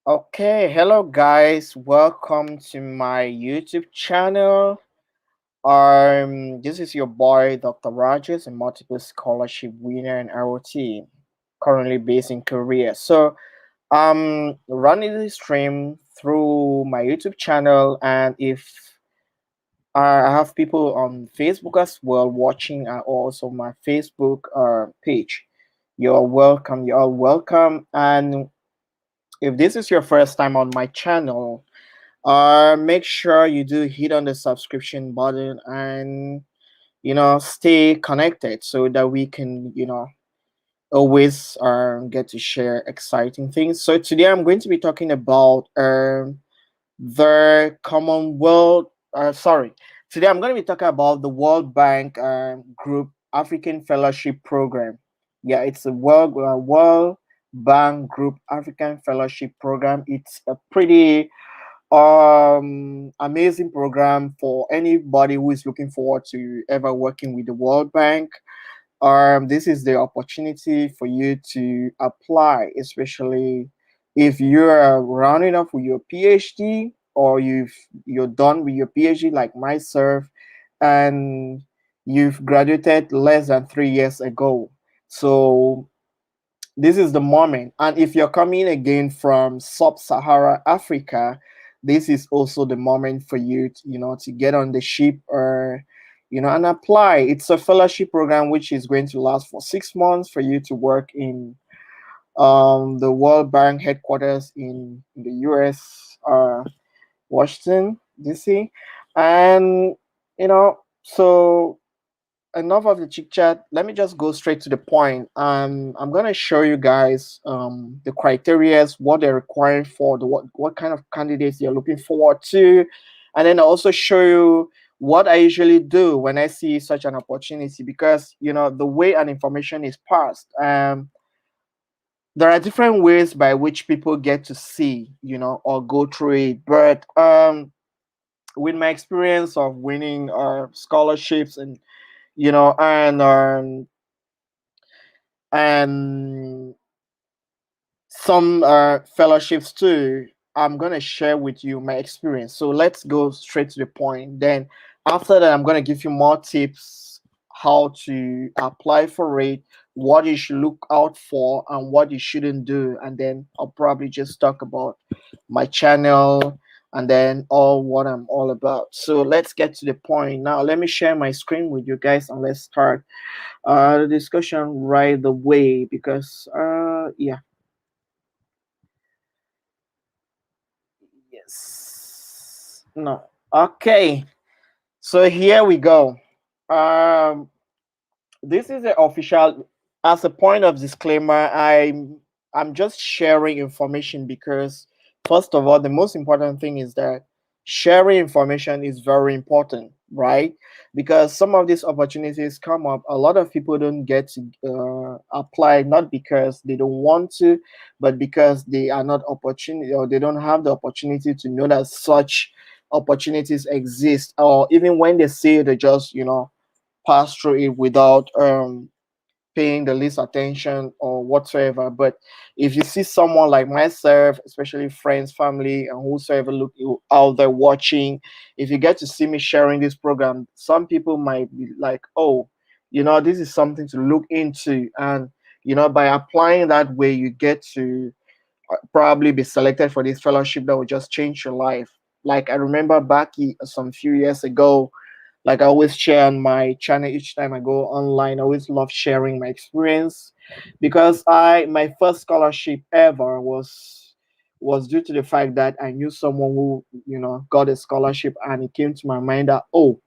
Okay, hello guys. Welcome to my YouTube channel. This is your boy Dr. Rogers, a multiple scholarship winner in ROT, currently based in Korea. So I'm running the stream through my YouTube channel, and if I have people on Facebook as well watching, also my Facebook page. You're welcome. You're all welcome. And if this is your first time on my channel, make sure you do hit on the subscription button and stay connected so that we can always get to share exciting things. So today I'm going to be talking about the Commonwealth. Sorry, today I'm going to be talking about the World Bank Group African Fellowship Program. Yeah, it's a World Bank Group African Fellowship Program. It's a pretty amazing program for anybody who is looking forward to ever working with the World Bank. This is the opportunity for you to apply, especially if you're rounding up with your PhD or you're done with your PhD like myself, and you've graduated less than 3 years ago. So this is the moment. And if you're coming again from sub-Sahara Africa, this is also the moment for you to, to get on the ship or and apply. It's a fellowship program which is going to last for 6 months for you to work in the World Bank headquarters in the US, Washington DC. And so enough of the chit chat. Let me just go straight to the point. I'm gonna show you guys the criteria, what they're requiring for the what kind of candidates you're looking forward to, and then I also show you what I usually do when I see such an opportunity, because the way an information is passed. There are different ways by which people get to see, or go through it. But with my experience of winning scholarships and you know and um, and some fellowships too. I'm gonna share with you my experience. So let's go straight to the point. Then after that, I'm gonna give you more tips how to apply for it, what you should look out for, and what you shouldn't do. And then I'll probably just talk about my channel and then all what I'm all about. So let's get to the point now. Let me share my screen with you guys and let's start the discussion right away, because yeah. Yes. No. Okay. So here we go. Um, this is the official. As a point of disclaimer, I'm just sharing information because, first of all, the most important thing is that sharing information is very important, right? Because some of these opportunities come up, a lot of people don't get to apply, not because they don't want to, but because they are not opportunity, or they don't have the opportunity to know that such opportunities exist, or even when they see it, they just pass through it without paying the least attention or whatsoever. But if you see someone like myself, especially friends, family, and whosoever look you out there watching, if you get to see me sharing this program, some people might be like, oh, this is something to look into. And by applying that way, you get to probably be selected for this fellowship that will just change your life. Like I remember back some few years ago, like I always share on my channel each time I go online. I always love sharing my experience, because I my first scholarship ever was due to the fact that I knew someone who got a scholarship, and it came to my mind that, oh,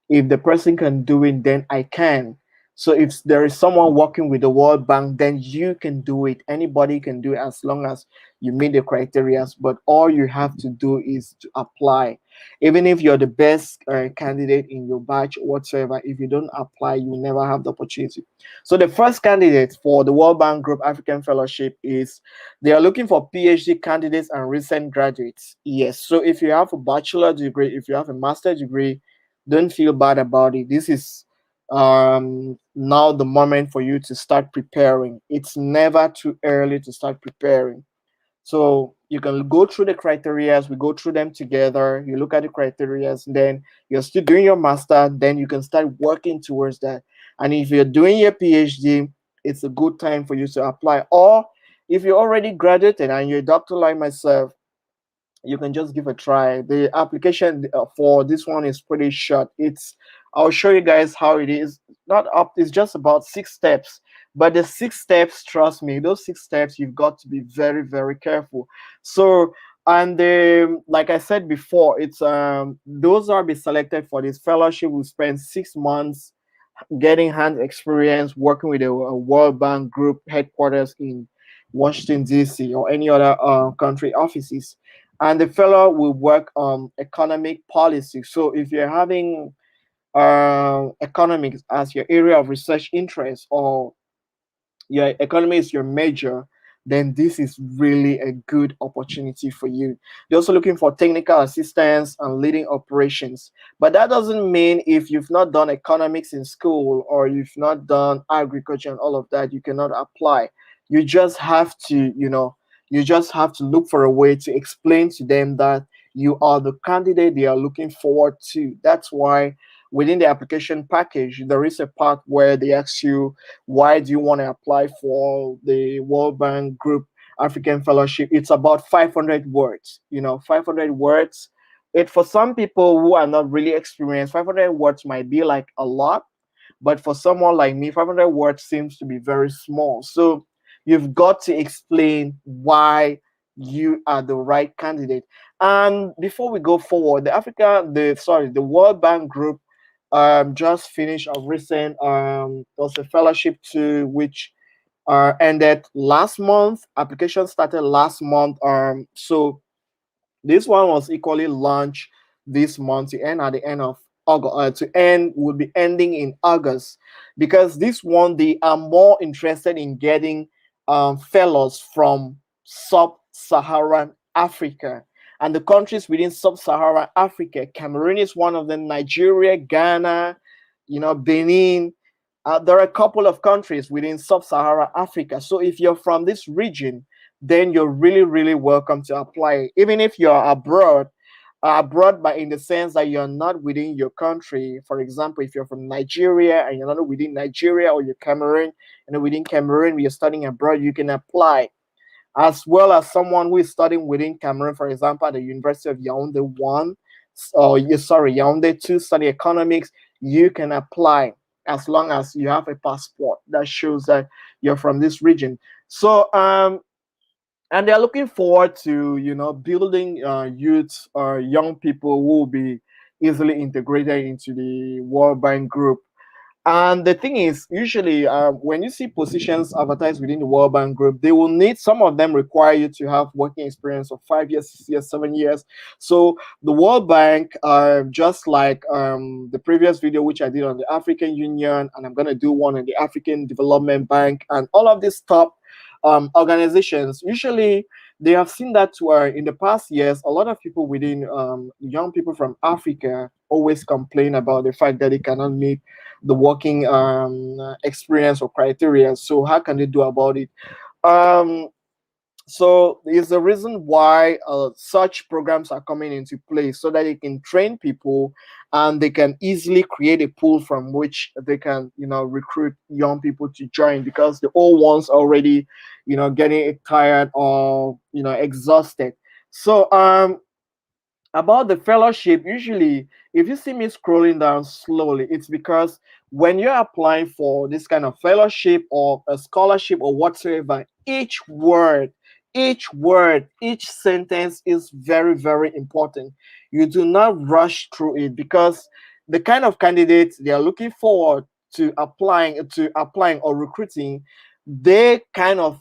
if the person can do it, then I can. So if there is someone working with the World Bank, then you can do it. Anybody can do it as long as you meet the criteria. But all you have to do is to apply. Even if you're the best candidate in your batch whatsoever, if you don't apply, you will never have the opportunity. So the first candidate for the World Bank Group African Fellowship is, they are looking for PhD candidates and recent graduates. Yes. So if you have a bachelor degree, if you have a master degree, don't feel bad about it. This is now the moment for you to start preparing. It's never too early to start preparing. So You can go through the criteria. We go through them together. You look at the criteria, then you're still doing your master. Then you can start working towards that. And if you're doing your PhD, it's a good time for you to apply. Or if you're already graduated and you're a doctor like myself, you can just give a try. The application for this one is pretty short. I'll show you guys how it is. Not up, it's just about 6 steps. But the 6 steps, trust me, those 6 steps, you've got to be very, very careful. So, and like I said before, it's those are be selected for this fellowship. We spend 6 months getting hands experience working with a World Bank Group headquarters in Washington D.C. or any other country offices, and the fellow will work on economic policy. So if you're having economics as your area of research interest, or your economy is your major, then this is really a good opportunity for you. They're also looking for technical assistance and leading operations. But that doesn't mean if you've not done economics in school or you've not done agriculture and all of that, you cannot apply. You just have to, you just have to look for a way to explain to them that you are the candidate they are looking forward to. That's why within the application package, there is a part where they ask you, why do you want to apply for the World Bank Group African Fellowship? It's about 500 words, 500 words. It for some people who are not really experienced, 500 words might be like a lot, but for someone like me, 500 words seems to be very small. So you've got to explain why you are the right candidate. And before we go forward, the World Bank Group just finished a recent was a fellowship to which ended last month. Application started last month. So this one was equally launched this month to end at the end of August. To end would be ending in August, because this one they are more interested in getting fellows from sub-Saharan Africa. And the countries within sub-Saharan Africa, Cameroon is one of them, Nigeria, Ghana, Benin. There are a couple of countries within sub-Saharan Africa. So if you're from this region, then you're really, really welcome to apply. Even if you're abroad, but in the sense that you're not within your country. For example, if you're from Nigeria and you're not within Nigeria, or you're Cameroon and within Cameroon, you're studying abroad, you can apply. As well as someone who is studying within Cameroon, for example, at the University of Yaoundé 1, Yaoundé 2, study economics, you can apply as long as you have a passport that shows that you're from this region. So and they're looking forward to building youth or young people who will be easily integrated into the World Bank Group. And the thing is, usually when you see positions advertised within the World Bank Group, they will need, some of them require you to have working experience of 5 years, 6 years, 7 years. So the World Bank, just like the previous video which I did on the African Union, and I'm going to do one on the African Development Bank, and all of these top organizations, usually they have seen that where in the past years, a lot of people within young people from Africa always complain about the fact that they cannot meet the working experience or criteria. So how can they do about it? Um, so there's the reason why such programs are coming into place, so that they can train people and they can easily create a pool from which they can recruit young people to join, because the old ones already getting tired or exhausted. So about the fellowship, usually if you see me scrolling down slowly, it's because when you're applying for this kind of fellowship or a scholarship or whatsoever, each sentence is very, very important. You do not rush through it, because the kind of candidates they are looking forward to applying or recruiting, they kind of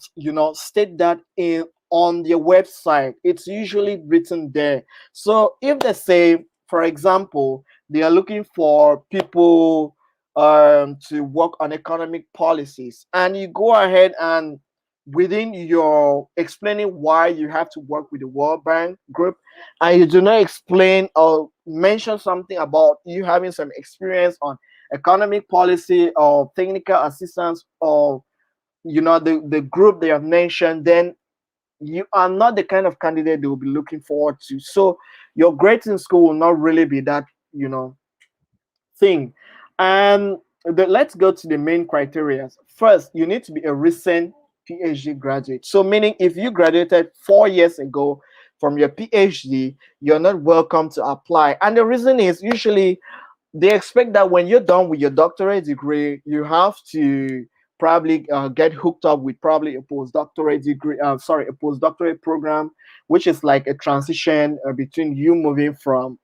state that in on their website. It's usually written there. So if they say, for example, they are looking for people to work on economic policies, and you go ahead and within your explaining why you have to work with the World Bank Group, and you do not explain or mention something about you having some experience on economic policy or technical assistance, or the group they have mentioned, then you are not the kind of candidate they will be looking forward to. So your grades in school will not really be that, you know, thing. And let's go to the main criteria. First, you need to be a recent PhD graduate. So, meaning if you graduated 4 years ago from your PhD, you're not welcome to apply. And the reason is usually they expect that when you're done with your doctorate degree, you have to probably get hooked up with probably a postdoctorate degree, a postdoctorate program, which is like a transition between you moving from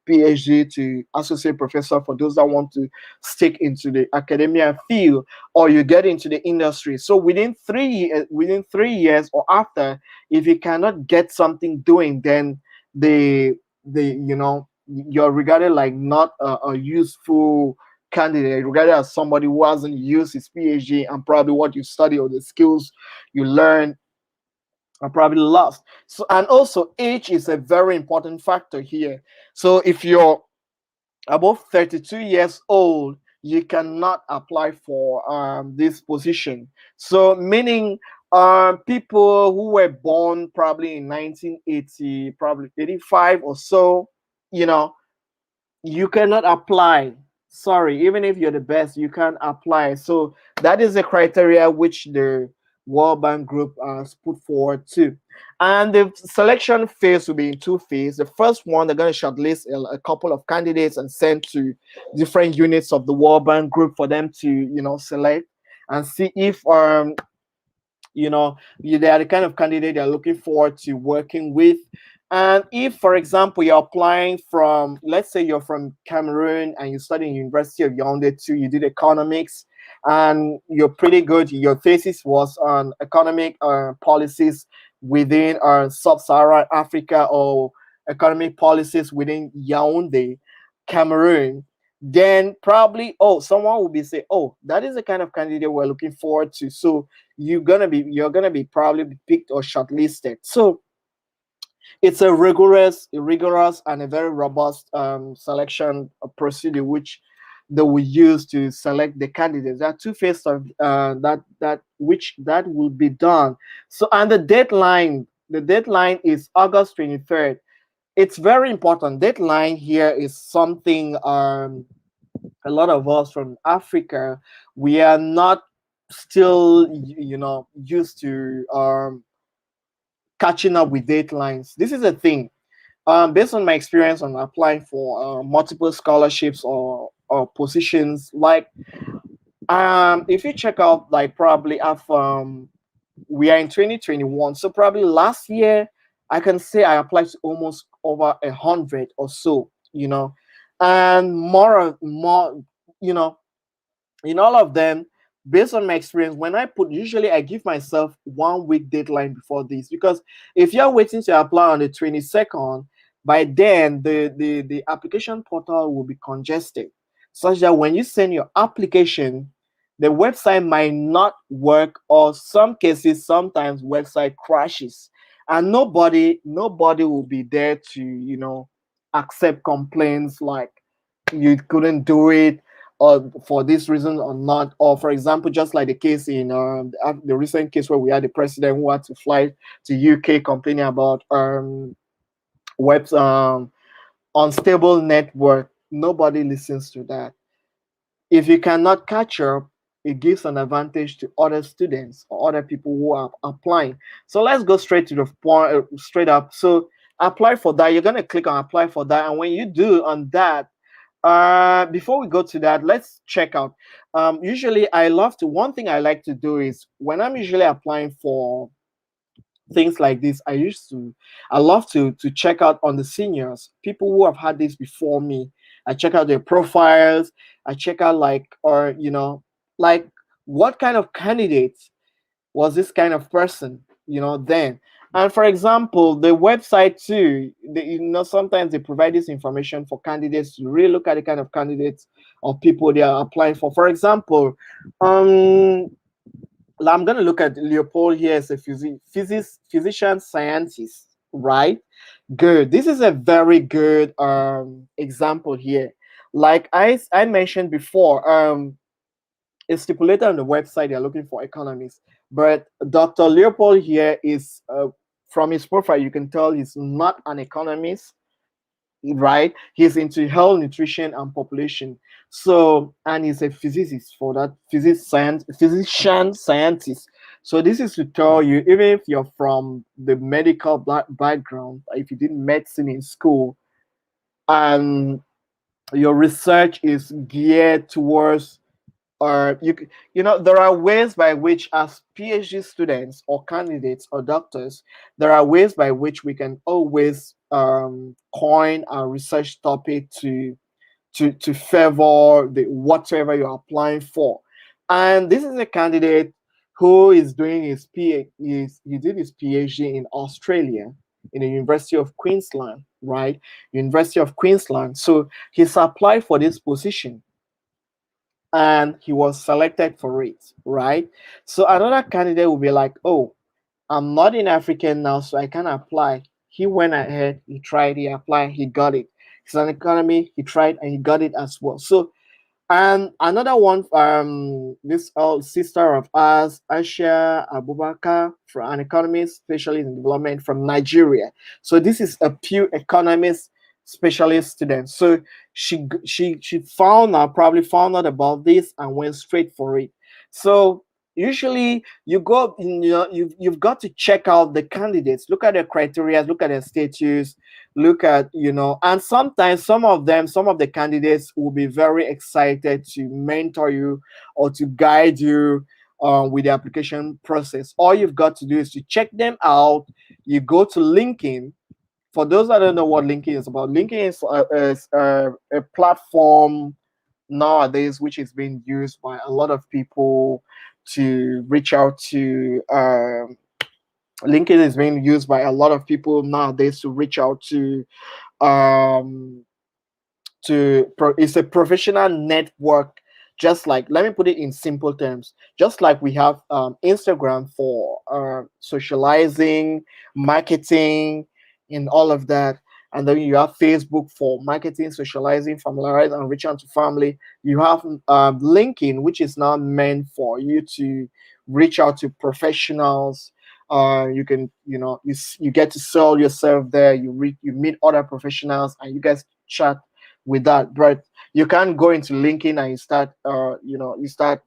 PhD to associate professor for those that want to stick into the academia field, or you get into the industry. So within 3 years or after, if you cannot get something doing, then the you know, you're regarded like not a useful candidate, regarded as somebody who hasn't used his PhD, and probably what you study or the skills you learn are probably lost. So, and also age is a very important factor here. So if you're above 32 years old, you cannot apply for this position. So meaning people who were born probably in 1980, probably 85 or so, you know, you cannot apply. Sorry, even if you're the best, you can't apply. So that is the criteria which the World Bank Group has put forward too. And the selection phase will be in two phases. The first one, they're going to shortlist a couple of candidates and send to different units of the World Bank Group for them to, you know, select and see if you know, they are the kind of candidate they're looking forward to working with. And if, for example, you're applying from, let's say you're from Cameroon and you study in University of Yaoundé too, you did economics and you're pretty good. Your thesis was on economic policies within sub-Saharan Africa, or economic policies within Yaoundé, Cameroon. Then probably, oh, someone will be say, oh, that is the kind of candidate we're looking forward to. So you're gonna be probably be picked or shortlisted. So it's a rigorous and a very robust selection procedure which they will use to select the candidates. There are two phases of that will be done. So, and the deadline is August 23rd. It's very important. Deadline here is something a lot of us from Africa, we are not still, you know, used to catching up with deadlines. This is a thing. Based on my experience on applying for multiple scholarships or positions, like if you check out, like probably we are in 2021, so probably last year I can say I applied to almost over 100 or so, you know, and more, you know, in all of them, based on my experience, when I put, usually I give myself 1 week deadline before this, because if you're waiting to apply on the 22nd, by then the application portal will be congested, such that when you send your application, the website might not work, or some cases sometimes website crashes, and nobody will be there to, you know, accept complaints like you couldn't do it, or for this reason or not. Or for example, just like the case in the recent case where we had the president who had to fly to UK complaining about web unstable network. Nobody listens to that. If you cannot catch up, it gives an advantage to other students or other people who are applying. So let's go straight to the point, straight up. So apply for that. You're going to click on apply for that, and when you do on that, before we go to that, let's check out. Usually I love to, one thing I like to do is when I'm usually applying for things like this, I love to check out on the seniors, people who have had this before me. I check out their profiles. I check out, like, or you know, like, what kind of candidates was this kind of person, you know, then. And for example, the website too, you know, sometimes they provide this information for candidates to really look at the kind of candidates or people they are applying for. For example, um I'm going to look at Leopold here as a physician scientist, right? Good. This is a very good example here. Like I mentioned before, it's stipulated on the website they're looking for economists. But Dr. Leopold here is, from his profile, you can tell he's not an economist, right? He's into health, nutrition, and population. So, and he's a physicist for that, physician scientist. So this is to tell you, even if you're from the medical background, if you did medicine in school, and your research is geared towards, or there are ways by which, as PhD students or candidates or doctors, there are ways by which we can always coin our research topic to favor the whatever you're applying for. And this is a candidate who is doing he did his PhD in Australia, in the University of Queensland, right? University of Queensland. So he's applied for this position and he was selected for it, right? So another candidate will be like, oh, I'm not in African now, so I can apply. He went ahead, he tried, he applied, he got it. He's an economy, he tried and he got it as well. So, and another one, this old sister of ours, Aisha Abubakar, from an economist specialist in development from Nigeria. So this is a pure economist specialist student. So she found out, probably found out about this and went straight for it. So usually you go, you've got to check out the candidates, look at their criteria, look at their status, look at, and sometimes some of the candidates will be very excited to mentor you or to guide you with the application process. All you've got to do is to check them out. You go to LinkedIn. For those that don't know what LinkedIn is about, LinkedIn is a platform nowadays which is being used by a lot of people to reach out to. LinkedIn is being used by a lot of people nowadays to reach out um, it's a professional network. Just like, let me put it in simple terms, just like we have Instagram for socializing, marketing, and all of that, and then you have Facebook for marketing, socializing, familiarizing, and reaching out to family. You have LinkedIn, which is now meant for you to reach out to professionals. You can, you get to sell yourself there. You meet other professionals and you guys chat with that. But you can't go into LinkedIn and you start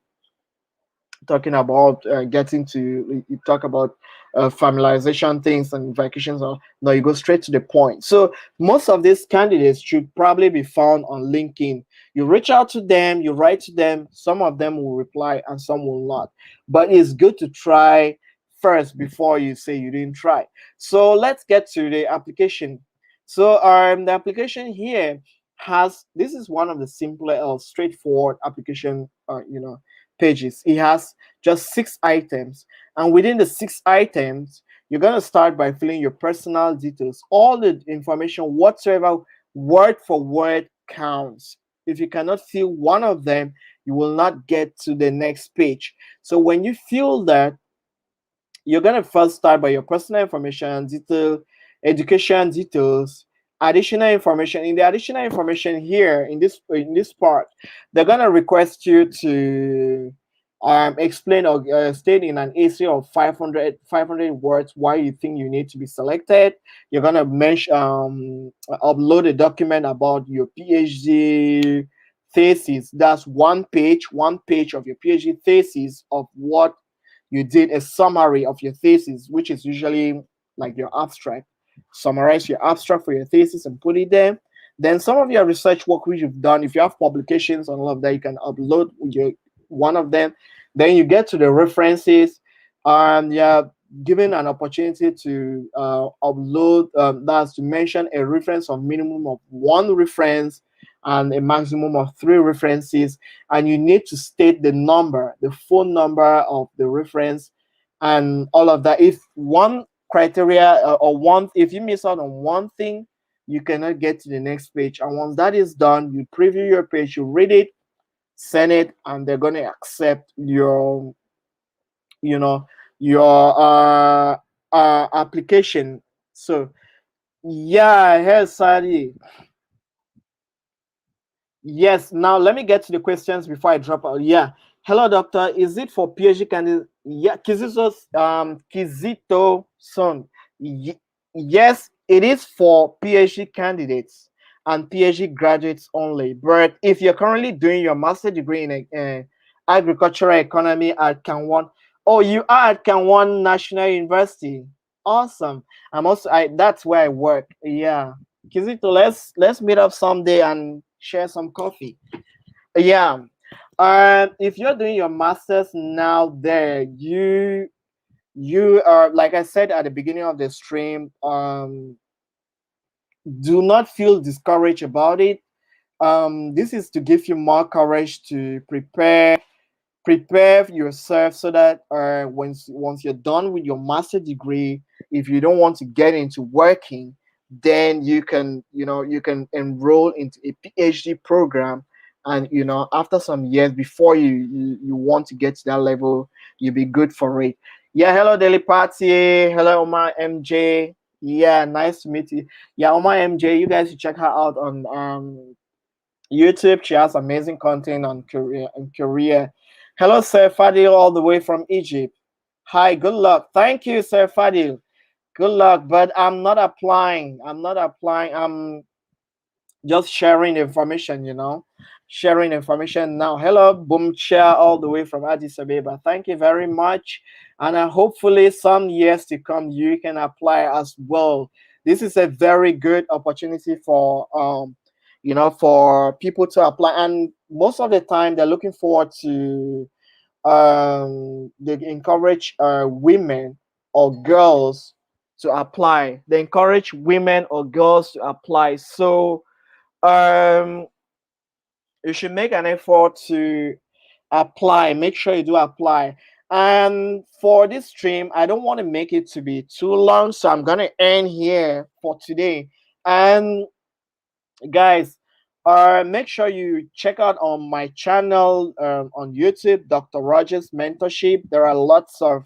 talking about getting to, you talk about familiarization things and vacations. Or no, you go straight to the point. So most of these candidates should probably be found on LinkedIn. You reach out to them, you write to them. Some of them will reply and some will not, but it's good to try first before you say you didn't try. So let's get to the application. So the application here has, this is one of the simpler or straightforward application pages. It has just 6 items, and within the 6 items, you're going to start by filling your personal details. All the information whatsoever, word for word, counts. If you cannot fill one of them, you will not get to the next page. So when you fill that, you're going to first start by your personal information detail, education details, additional information. In the additional information here, in this part, they're going to request you to explain or state in an essay of 500 words why you think you need to be selected. You're going to upload a document about your PhD thesis. That's one page of your PhD thesis, of what you did, a summary of your thesis, which is usually like your abstract. Summarize your abstract for your thesis and put it there. Then some of your research work which you've done, if you have publications and all of that, you can upload one of them. Then you get to the references, and you're given an opportunity to upload, that's to mention a reference of minimum of one reference and a maximum of 3 references. And you need to state the phone number of the reference and all of that. If one criteria if you miss out on one thing, you cannot get to the next page. And once that is done, you preview your page, you read it, send it, and they're going to accept you know your application. So yeah, here's Sadi. Yes, now let me get to the questions before I drop out. Yeah, Hello, doctor. Is it for PhD candidate? Yeah, Kizito son. Yes, it is for PhD candidates and PhD graduates only. But if you're currently doing your master degree in agricultural economy at Kanwan, oh, you are at Kanwan National University. Awesome. I'm also that's where I work. Yeah, Kizito, let's meet up someday and share some coffee. Yeah. If you're doing your masters now, there you are, like I said at the beginning of the stream. Do not feel discouraged about it. This is to give you more courage to prepare yourself so that once you're done with your master degree, if you don't want to get into working, then you can enroll into a PhD program, and after some years, before you want to get to that level, you'll be good for it. Yeah, hello Daily Party, hello Omar MJ. Yeah, nice to meet you. Yeah, Omar MJ, you guys should check her out on YouTube. She has amazing content on Korea. Hello, Sir Fadil, all the way from Egypt. Hi, good luck. Thank you, Sir Fadil. Good luck, but I'm not applying. I'm not applying. I'm just sharing information, sharing information now. Hello, Boomcha, all the way from Addis Ababa. Thank you very much. And hopefully, some years to come, you can apply as well. This is a very good opportunity for for people to apply, and most of the time they're looking forward to they encourage women or girls to apply. They encourage women or girls to apply. So um you should make an effort to apply. Make sure you do apply. And for this stream, I don't want to make it to be too long, so I'm gonna end here for today. And guys, make sure you check out on my channel on YouTube, Dr. Rogers Mentorship. There are lots of,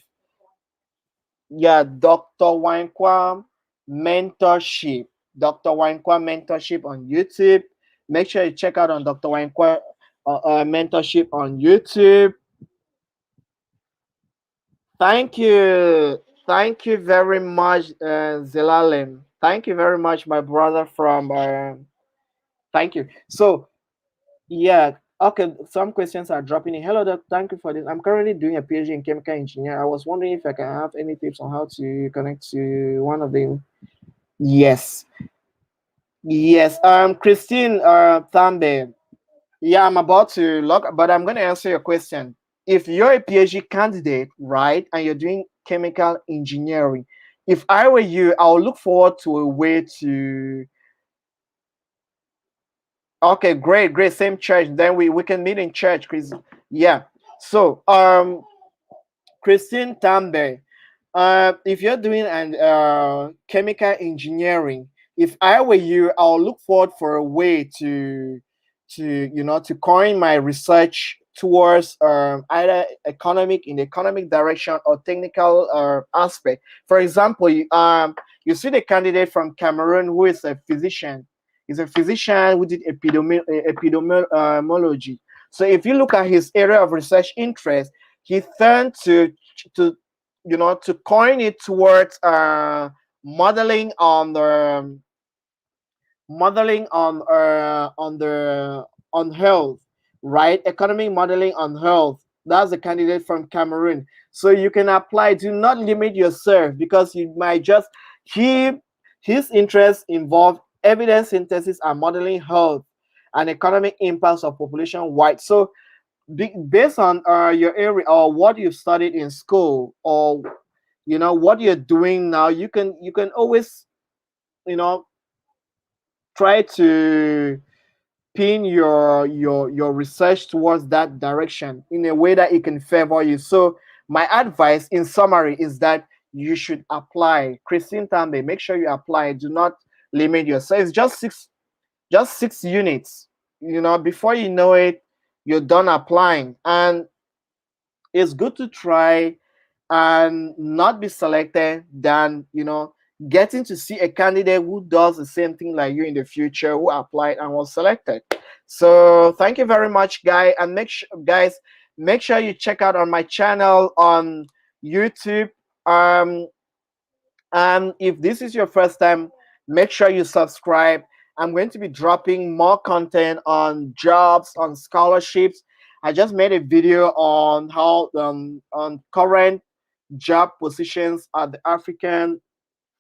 yeah, Dr. Wankwa Mentorship. Dr. Wankwa Mentorship on YouTube. Make sure you check out on Dr. Wankwa Mentorship on YouTube. Thank you. Thank you very much, Zelalem. Thank you very much, my brother from. Thank you. So, yeah. Okay, some questions are dropping in. Hello, doc. Thank you for this. I'm currently doing a PhD in chemical engineer. I was wondering if I can have any tips on how to connect to one of them. Yes. Yes. Christine Thambe. Yeah, I'm about to log, but I'm going to answer your question. If you're a PhD candidate, right, and you're doing chemical engineering, if I were you, I'll look forward to a way to. Okay, great, great. Same church. Then we can meet in church, Chris. Yeah. So, Christine Tambe, if you're doing an chemical engineering, if I were you, I'll look forward for a way to coin my research towards either in the economic direction or technical aspect. For example, you see the candidate from Cameroon who is a physician. He's a physician who did epidemiology. So if you look at his area of research interest, he turned to to coin it towards modeling on the modeling on health, right? Economic modeling on health. That's a candidate from Cameroon. So you can apply. Do not limit yourself, because you might just he his interests involve evidence synthesis and modeling health and economic impacts of population wide. So based on your area or what you've studied in school, or what you're doing now, you can always you know try to pin your research towards that direction in a way that it can favor you. So my advice in summary is that you should apply. Christine Tambe, make sure you apply. Do not limit yourself. It's just six units. Before you know it, you're done applying. And it's good to try and not be selected than getting to see a candidate who does the same thing like you in the future, who applied and was selected. So thank you very much, guys, and guys, make sure you check out on my channel on YouTube. Um, and if this is your first time, make sure you subscribe. I'm going to be dropping more content on jobs, on scholarships. I just made a video on how on current job positions at the African.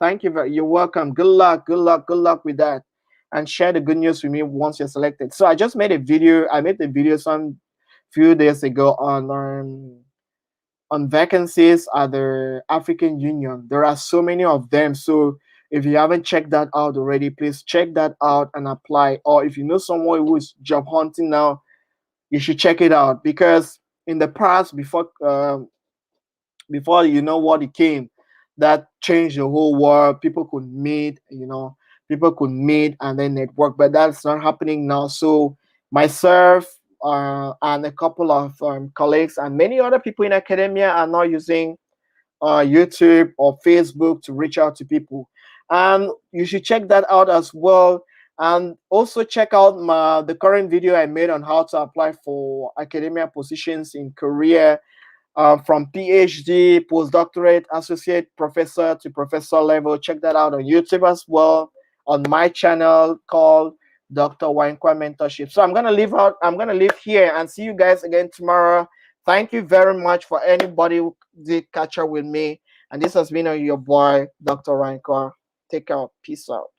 Thank you very. You're welcome. Good luck. Good luck. Good luck with that. And share the good news with me once you're selected. So I just made a video. I made the video some few days ago on vacancies at the African Union. There are so many of them. So if you haven't checked that out already, please check that out and apply. Or if you know someone who is job hunting now, you should check it out because in the past, before you know what it came, that changed the whole world. People could meet, people could meet and then network, but that's not happening now. So myself and a couple of colleagues and many other people in academia are now using YouTube or Facebook to reach out to people. And you should check that out as well. And also check out the current video I made on how to apply for academia positions in Korea, from PhD, postdoctorate, associate professor to professor level. Check that out on YouTube as well, on my channel called Dr. Wankwa Mentorship. So I'm gonna leave here and see you guys again tomorrow. Thank you very much for anybody who did catch up with me. And this has been your boy, Dr. Wankwa. Take care. Peace out.